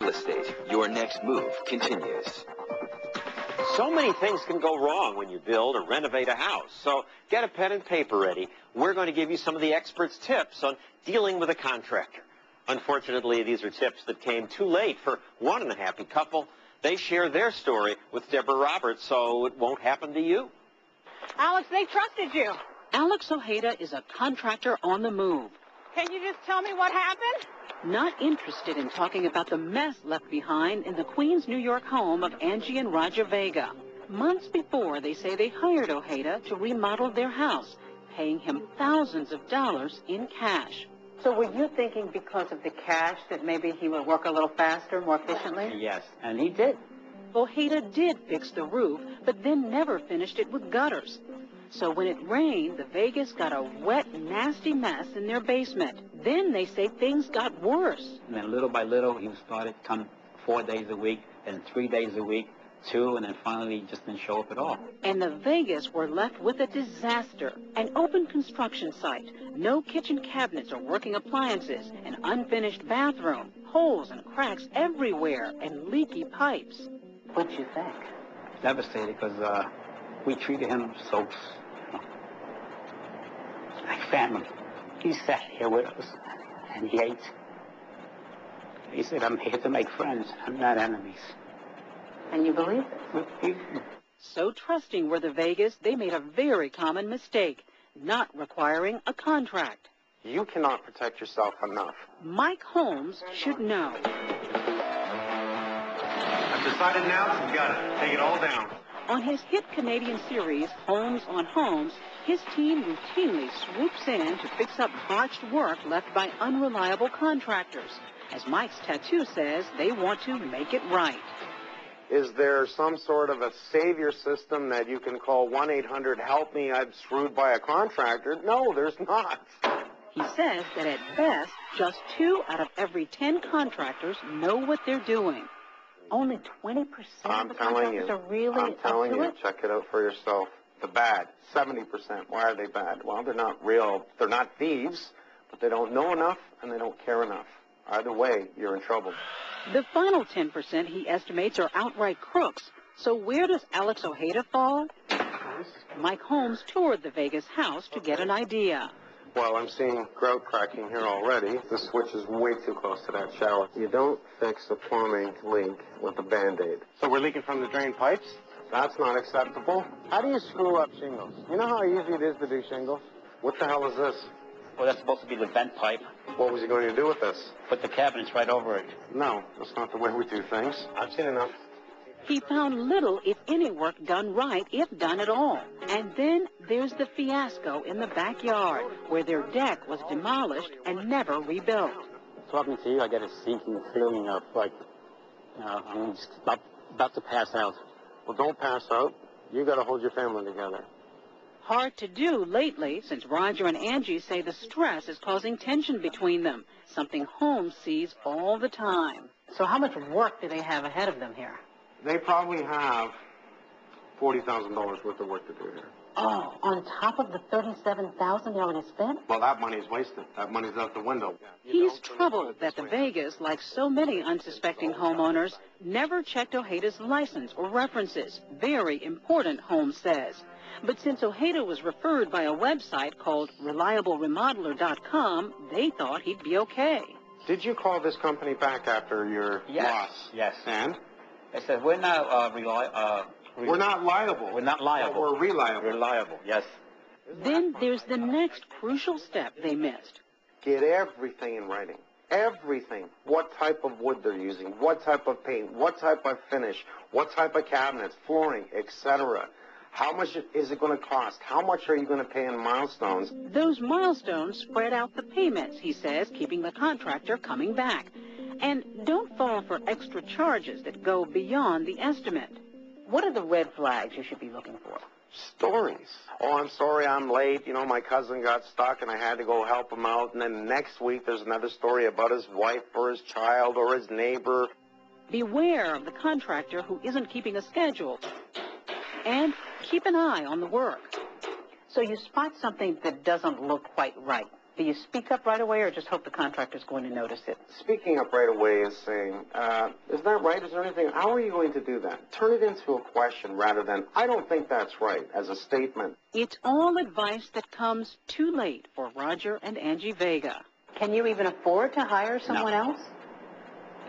Real estate. Your next move continues. So many things can go wrong when you build or renovate a house. So get a pen and paper ready. We're going to give you some of the experts' tips on dealing with a contractor. Unfortunately, these are tips that came too late for one unhappy couple. They share their story with Deborah Roberts, so it won't happen to you. Alex, they trusted you. Alex Ojeda is a contractor on the move. Can you just tell me what happened? Not interested in talking about the mess left behind in the Queens, New York home of Angie and Roger Vega. Months before, they say they hired Ojeda to remodel their house, paying him thousands of dollars in cash. So were you thinking because of the cash that maybe he would work a little faster, more efficiently? Yes, and he did. Ojeda did fix the roof, but then never finished it with gutters. So when it rained, the Vegas got a wet, nasty mess in their basement. Then they say things got worse. And then little by little, he started coming 4 days a week, then 3 days a week, 2, and then finally he just didn't show up at all. And the Vegas were left with a disaster. An open construction site, no kitchen cabinets or working appliances, an unfinished bathroom, holes and cracks everywhere, and leaky pipes. What'd you think? Devastated because we treated him so like family. He sat here with us and he ate. He said, I'm here to make friends. I'm not enemies. And you believe it? So trusting were the Vegas, they made a very common mistake, not requiring a contract. You cannot protect yourself enough. Mike Holmes should know. I've decided now, so you gotta take it all down. On his hit Canadian series, Holmes on Homes, his team routinely swoops in to fix up botched work left by unreliable contractors. As Mike's tattoo says, they want to make it right. Is there some sort of a savior system that you can call 1-800-HELP ME, I'm screwed by a contractor? No, there's not. He says that at best, just 2 out of every 10 contractors know what they're doing. Only 20% of the contractors are really I'm telling up to you, it? check it out for yourself. The bad, 70%. Why are they bad? Well, they're not real, they're not thieves, but they don't know enough and they don't care enough. Either way, you're in trouble. The final 10% he estimates are outright crooks. So where does Alex Ojeda fall? Mike Holmes toured the Vegas house to get an idea. Well, I'm seeing grout cracking here already. The switch is way too close to that shower. You don't fix a plumbing leak with a Band-Aid. So we're leaking from the drain pipes? That's not acceptable. How do you screw up shingles? You know how easy it is to do shingles? What the hell is this? Well, that's supposed to be the vent pipe. What was he going to do with this? Put the cabinets right over it. No, that's not the way we do things. I've seen enough. He found little, if any, work done right, if done at all. And then there's the fiasco in the backyard, where their deck was demolished and never rebuilt. Talking to you, I get a sinking feeling of like, I'm just about to pass out. Well, don't pass out. You got to hold your family together. Hard to do lately, since Roger and Angie say the stress is causing tension between them, something Holmes sees all the time. So how much work do they have ahead of them here? They probably have $40,000 worth of work to do here. Oh, on top of the $37,000 they already spent? Well, that money's wasted. That money's out the window. He's troubled that the Vegas, like so many unsuspecting homeowners, never checked Ojeda's license or references. Very important, Holmes says. But since Ojeda was referred by a website called ReliableRemodeler.com, they thought he'd be okay. Did you call this company back after your loss? Yes. And? They said, we're not We're not liable. We're not liable. We're reliable. Reliable, yes. Then there's the next crucial step they missed. Get everything in writing. Everything. What type of wood they're using, what type of paint, what type of finish, what type of cabinets, flooring, etc. How much is it going to cost? How much are you going to pay in milestones? Those milestones spread out the payments, he says, keeping the contractor coming back. And don't fall for extra charges that go beyond the estimate. What are the red flags you should be looking for? Stories. Oh, I'm sorry I'm late. You know, my cousin got stuck and I had to go help him out. And then next week there's another story about his wife or his child or his neighbor. Beware of the contractor who isn't keeping a schedule. And keep an eye on the work. So you spot something that doesn't look quite right. Do you speak up right away or just hope the contractor's going to notice it? Speaking up right away is saying, is that right? Is there anything? How are you going to do that? Turn it into a question rather than, I don't think that's right, as a statement. It's all advice that comes too late for Roger and Angie Vega. Can you even afford to hire someone else?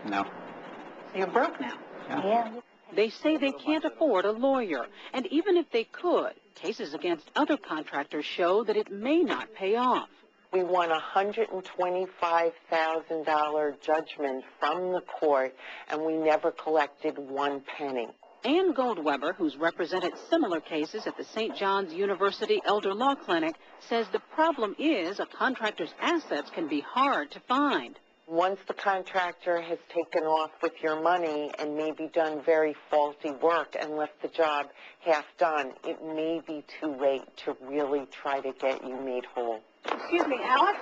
No. So you're broke now. Yeah. They say they can't afford a lawyer, and even if they could, cases against other contractors show that it may not pay off. We won a $125,000 judgment from the court, and we never collected one penny. Ann Goldweber, who's represented similar cases at the St. John's University Elder Law Clinic, says the problem is a contractor's assets can be hard to find. Once the contractor has taken off with your money and maybe done very faulty work and left the job half done, it may be too late to really try to get you made whole. Excuse me, Alex?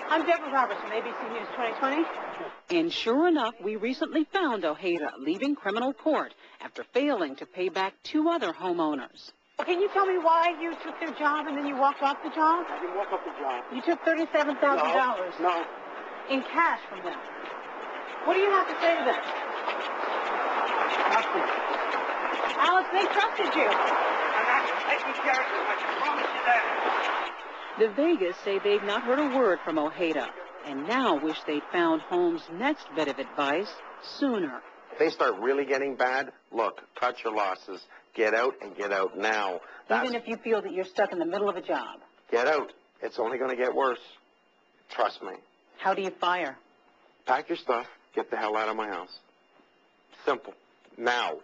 I'm Deborah Roberts from ABC News 2020. And sure enough, we recently found Ojeda leaving criminal court after failing to pay back 2 other homeowners. Can you tell me why you took their job and then you walked off the job? I didn't walk off the job. You took $37,000 No. in cash from them. What do you have to say to them? Nothing. Alex, they trusted you. I'm not taking care of it. I promise you that. The Vegas say they've not heard a word from Ojeda, and now wish they'd found Holmes' next bit of advice sooner. If they start really getting bad, look, cut your losses. Get out and get out now. Even if you feel that you're stuck in the middle of a job. Get out. It's only going to get worse. Trust me. How do you fire? Pack your stuff. Get the hell out of my house. Simple. Now.